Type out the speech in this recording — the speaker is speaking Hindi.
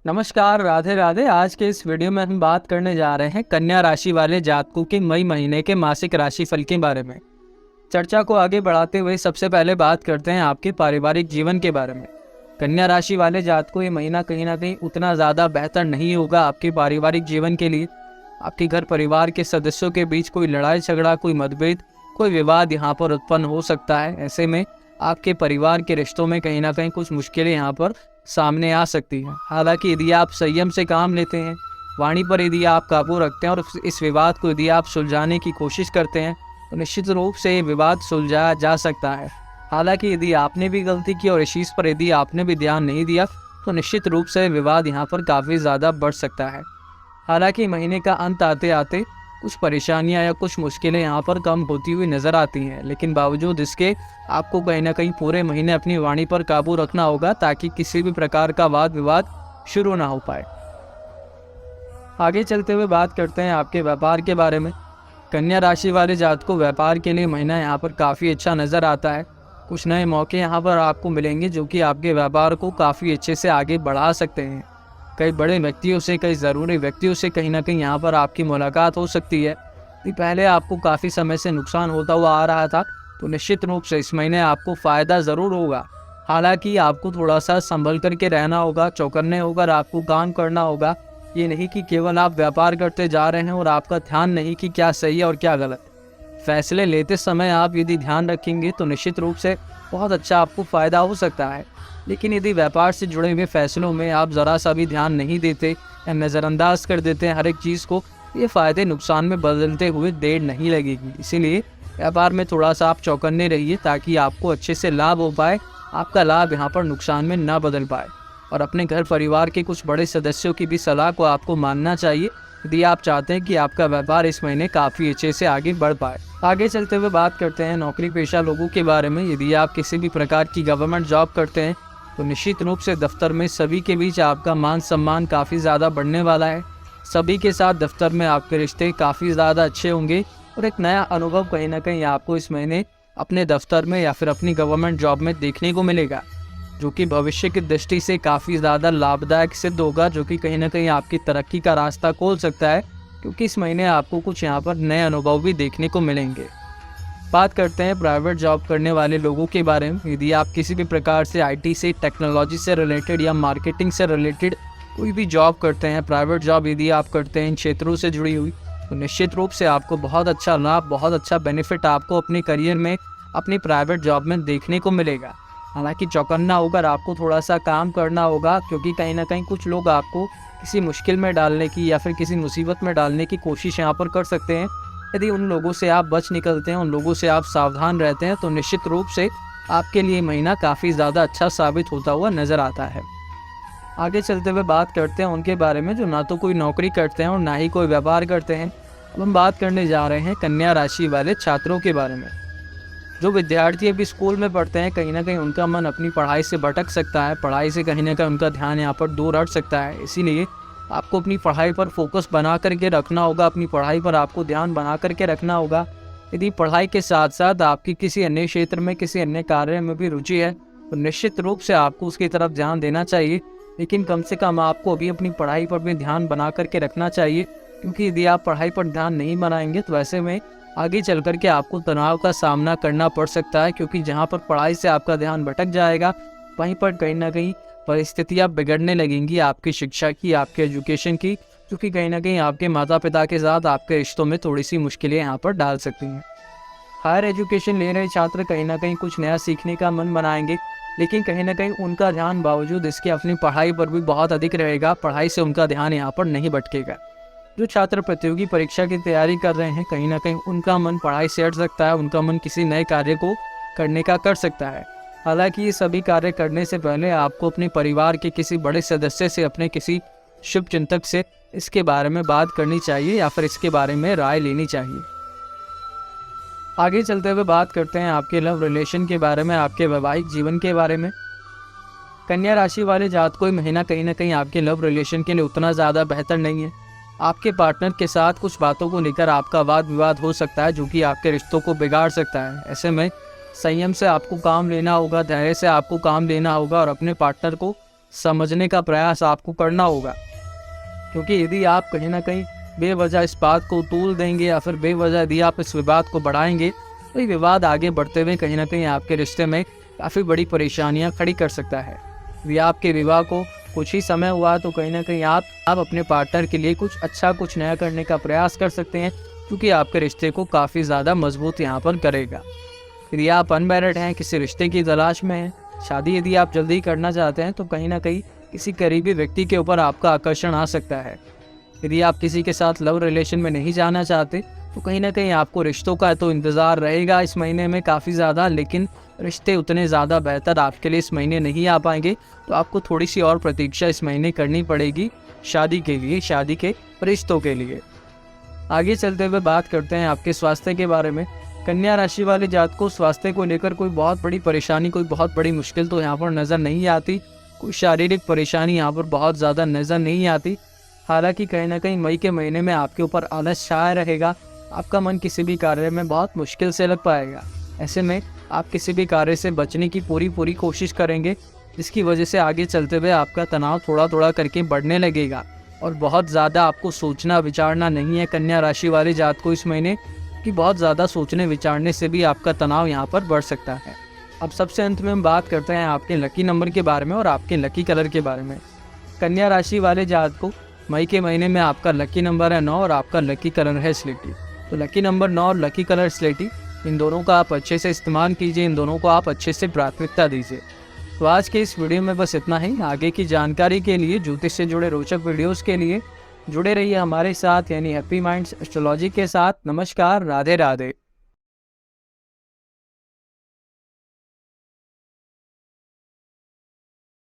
नमस्कार, राधे राधे। आज के इस वीडियो में हम बात करने जा रहे हैं कन्या राशि वाले जातकों के मई महीने के मासिक राशिफल के बारे में। चर्चा को आगे बढ़ाते हुए सबसे पहले बात करते हैं आपके पारिवारिक जीवन के बारे में। कन्या राशि वाले जातकों ये महीना कहीं ना कहीं उतना ज़्यादा बेहतर नहीं होगा आपके पारिवारिक जीवन के लिए। आपके घर परिवार के सदस्यों के बीच कोई लड़ाई झगड़ा, कोई मतभेद, कोई विवाद यहाँ पर उत्पन्न हो सकता है। ऐसे में आपके परिवार के रिश्तों में कहीं ना कहीं कुछ मुश्किलें यहाँ पर सामने आ सकती हैं। हालांकि यदि आप संयम से काम लेते हैं, वाणी पर यदि आप काबू रखते हैं और इस विवाद को यदि आप सुलझाने की कोशिश करते हैं तो निश्चित रूप से ये विवाद सुलझाया जा सकता है। हालांकि यदि आपने भी गलती की और इस चीज़ पर यदि आपने भी ध्यान नहीं दिया तो निश्चित रूप से विवाद यहाँ पर काफ़ी ज़्यादा बढ़ सकता है। हालांकि महीने का अंत आते आते कुछ परेशानियां या कुछ मुश्किलें यहाँ पर कम होती हुई नज़र आती हैं, लेकिन बावजूद इसके आपको कहीं ना कहीं पूरे महीने अपनी वाणी पर काबू रखना होगा ताकि किसी भी प्रकार का वाद विवाद शुरू ना हो पाए। आगे चलते हुए बात करते हैं आपके व्यापार के बारे में। कन्या राशि वाले जातकों को व्यापार के लिए महीना यहाँ पर काफ़ी अच्छा नज़र आता है। कुछ नए मौके यहाँ पर आपको मिलेंगे जो कि आपके व्यापार को काफ़ी अच्छे से आगे बढ़ा सकते हैं। कई बड़े व्यक्तियों से, कई ज़रूरी व्यक्तियों से कहीं ना कहीं यहाँ पर आपकी मुलाकात हो सकती है। पहले आपको काफ़ी समय से नुकसान होता हुआ आ रहा था तो निश्चित रूप से इस महीने आपको फ़ायदा ज़रूर होगा। हालांकि आपको थोड़ा सा संभल करके रहना होगा, चौकन्ने होकर आपको काम करना होगा। ये नहीं कि केवल आप व्यापार करते जा रहे हैं और आपका ध्यान नहीं कि क्या सही है और क्या गलत। फैसले लेते समय आप यदि ध्यान रखेंगे तो निश्चित रूप से बहुत अच्छा आपको फ़ायदा हो सकता है। लेकिन यदि व्यापार से जुड़े हुए फैसलों में आप ज़रा सा भी ध्यान नहीं देते या नज़रअंदाज कर देते हैं हर एक चीज़ को, ये फ़ायदे नुकसान में बदलते हुए देर नहीं लगेगी। इसीलिए व्यापार में थोड़ा सा आप चौकन्ने रहिए ताकि आपको अच्छे से लाभ हो पाए, आपका लाभ यहाँ पर नुकसान में ना बदल पाए। और अपने घर परिवार के कुछ बड़े सदस्यों की भी सलाह को आपको मानना चाहिए यदि आप चाहते हैं कि आपका व्यापार इस महीने काफ़ी अच्छे से आगे बढ़ पाए। आगे चलते हुए बात करते हैं नौकरी पेशा लोगों के बारे में। यदि आप किसी भी प्रकार की गवर्नमेंट जॉब करते हैं तो निश्चित रूप से दफ्तर में सभी के बीच आपका मान सम्मान काफ़ी ज़्यादा बढ़ने वाला है। सभी के साथ दफ्तर में आपके रिश्ते काफ़ी ज़्यादा अच्छे होंगे और एक नया अनुभव कहीं ना कहीं आपको इस महीने अपने दफ्तर में या फिर अपनी गवर्नमेंट जॉब में देखने को मिलेगा, जो कि भविष्य की दृष्टि से काफ़ी ज़्यादा लाभदायक सिद्ध होगा, जो कि कहीं ना कहीं आपकी तरक्की का रास्ता खोल सकता है, क्योंकि इस महीने आपको कुछ यहाँ पर नए अनुभव भी देखने को मिलेंगे। बात करते हैं प्राइवेट जॉब करने वाले लोगों के बारे में। यदि आप किसी भी प्रकार से आईटी से, टेक्नोलॉजी से रिलेटेड या मार्केटिंग से रिलेटेड कोई भी जॉब करते हैं, प्राइवेट जॉब यदि आप करते हैं इन क्षेत्रों से जुड़ी हुई, तो निश्चित रूप से आपको बहुत अच्छा लाभ, बहुत अच्छा बेनिफिट आपको अपने करियर में, अपनी प्राइवेट जॉब में देखने को मिलेगा। हालांकि चौकन्ना होकर आपको थोड़ा सा काम करना होगा, क्योंकि कहीं ना कहीं कुछ लोग आपको किसी मुश्किल में डालने की या फिर किसी मुसीबत में डालने की कोशिश यहाँ पर कर सकते हैं। यदि उन लोगों से आप बच निकलते हैं, उन लोगों से आप सावधान रहते हैं तो निश्चित रूप से आपके लिए महीना काफ़ी ज़्यादा अच्छा साबित होता हुआ नज़र आता है। आगे चलते हुए बात करते हैं उनके बारे में जो ना तो कोई नौकरी करते हैं और ना ही कोई व्यापार करते हैं। अब हम बात करने जा रहे हैं कन्या राशि वाले छात्रों के बारे में। जो विद्यार्थी अभी स्कूल में पढ़ते हैं, कहीं ना कहीं उनका मन अपनी पढ़ाई से भटक सकता है, पढ़ाई से कहीं ना कहीं उनका ध्यान यहाँ पर दूर हट सकता है। इसीलिए आपको अपनी पढ़ाई पर फोकस बना करके रखना होगा, अपनी पढ़ाई पर आपको ध्यान बना करके रखना होगा। यदि पढ़ाई के साथ साथ आपकी किसी अन्य क्षेत्र में, किसी अन्य कार्य में भी रुचि है तो निश्चित रूप से आपको उसकी तरफ ध्यान देना चाहिए। लेकिन कम से कम आपको अभी अपनी पढ़ाई पर भी ध्यान बना करके रखना चाहिए, क्योंकि यदि आप पढ़ाई पर ध्यान नहीं बनाएंगे तो ऐसे में आगे चल कर के आपको तनाव का सामना करना पड़ सकता है, क्योंकि जहाँ पर पढ़ाई से आपका ध्यान भटक जाएगा वहीं पर कहीं ना कहीं परिस्थितियाँ बिगड़ने लगेंगी आपकी शिक्षा की, आपके एजुकेशन की, क्योंकि कहीं ना कहीं आपके माता पिता के साथ आपके रिश्तों में थोड़ी सी मुश्किलें यहाँ पर डाल सकती हैं। हायर एजुकेशन ले रहे छात्र कहीं ना कहीं कुछ नया सीखने का मन बनाएंगे, लेकिन कहीं ना कहीं उनका ध्यान बावजूद इसके अपनी पढ़ाई पर भी बहुत अधिक रहेगा। पढ़ाई से उनका ध्यान यहाँ पर नहीं भटकेगा। जो छात्र प्रतियोगी परीक्षा की तैयारी कर रहे हैं, कहीं ना कहीं उनका मन पढ़ाई से हट सकता है, उनका मन किसी नए कार्य को करने का कर सकता है। हालांकि ये सभी कार्य करने से पहले आपको अपने परिवार के किसी बड़े सदस्य से, अपने किसी शुभ चिंतक से इसके बारे में बात करनी चाहिए या फिर इसके बारे में राय लेनी चाहिए। आगे चलते हुए बात करते हैं आपके लव रिलेशन के बारे में, आपके वैवाहिक जीवन के बारे में। कन्या राशि वाले जातकों को महीना कहीं ना कहीं आपके लव रिलेशन के लिए उतना ज़्यादा बेहतर नहीं है। आपके पार्टनर के साथ कुछ बातों को लेकर आपका वाद विवाद हो सकता है, जो कि आपके रिश्तों को बिगाड़ सकता है। ऐसे में संयम से आपको काम लेना होगा, धैर्य से आपको काम लेना होगा और अपने पार्टनर को समझने का प्रयास आपको करना होगा, क्योंकि यदि आप कहीं ना कहीं बेवजह इस बात को तूल देंगे या फिर बेवजह यदि आप इस विवाद को बढ़ाएंगे तो ये विवाद आगे बढ़ते हुए कहीं ना कहीं आपके रिश्ते में काफ़ी बड़ी परेशानियां खड़ी कर सकता है। यदि आपके विवाह को कुछ ही समय हुआ तो कहीं ना कहीं आप अपने पार्टनर के लिए कुछ अच्छा कुछ नया करने का प्रयास कर सकते हैं, क्योंकि आपके रिश्ते को काफ़ी ज़्यादा मजबूत यहाँ पर करेगा। यदि आप अनमैरिड हैं, किसी रिश्ते की तलाश में हैं, शादी यदि आप जल्दी करना चाहते हैं तो कहीं ना कहीं किसी करीबी व्यक्ति के ऊपर आपका आकर्षण आ सकता है। यदि आप किसी के साथ लव रिलेशन में नहीं जाना चाहते तो कहीं ना कहीं आपको रिश्तों का तो इंतज़ार रहेगा इस महीने में काफ़ी ज़्यादा, लेकिन रिश्ते उतने ज़्यादा बेहतर आपके लिए इस महीने नहीं आ पाएंगे। तो आपको थोड़ी सी और प्रतीक्षा इस महीने करनी पड़ेगी शादी के लिए, शादी के रिश्तों के लिए। आगे चलते हुए बात करते हैं आपके स्वास्थ्य के बारे में। कन्या राशि वाले जातकों, स्वास्थ्य को लेकर कोई बहुत बड़ी परेशानी, कोई बहुत बड़ी मुश्किल तो यहाँ पर नज़र नहीं आती। कोई शारीरिक परेशानी यहाँ पर बहुत ज़्यादा नज़र नहीं आती। हालांकि कहीं ना कहीं मई के महीने में आपके ऊपर आलस छाया रहेगा। आपका मन किसी भी कार्य में बहुत मुश्किल से लग पाएगा। ऐसे में आप किसी भी कार्य से बचने की पूरी कोशिश करेंगे, जिसकी वजह से आगे चलते हुए आपका तनाव थोड़ा थोड़ा करके बढ़ने लगेगा और बहुत ज़्यादा आपको सोचना विचारना नहीं है कन्या राशि वाले जात को इस महीने, कि बहुत ज़्यादा सोचने विचारने से भी आपका तनाव यहाँ पर बढ़ सकता है। अब सबसे अंत में हम बात करते हैं आपके लकी नंबर के बारे में और आपके लकी कलर के बारे में। कन्या राशि वाले जात को मई के महीने में आपका लकी नंबर है 9 और आपका लकी कलर है स्लेटी। तो लकी नंबर 9 और लकी कलर स्लेटी, इन दोनों का आप अच्छे से इस्तेमाल कीजिए, इन दोनों को आप अच्छे से प्राथमिकता दीजिए। तो आज के इस वीडियो में बस इतना ही। आगे की जानकारी के लिए, ज्योतिष से जुड़े रोचक वीडियोस के लिए जुड़े रहिए हमारे साथ, यानी हैप्पी माइंड्स एस्ट्रोलॉजी के साथ। नमस्कार, राधे राधे।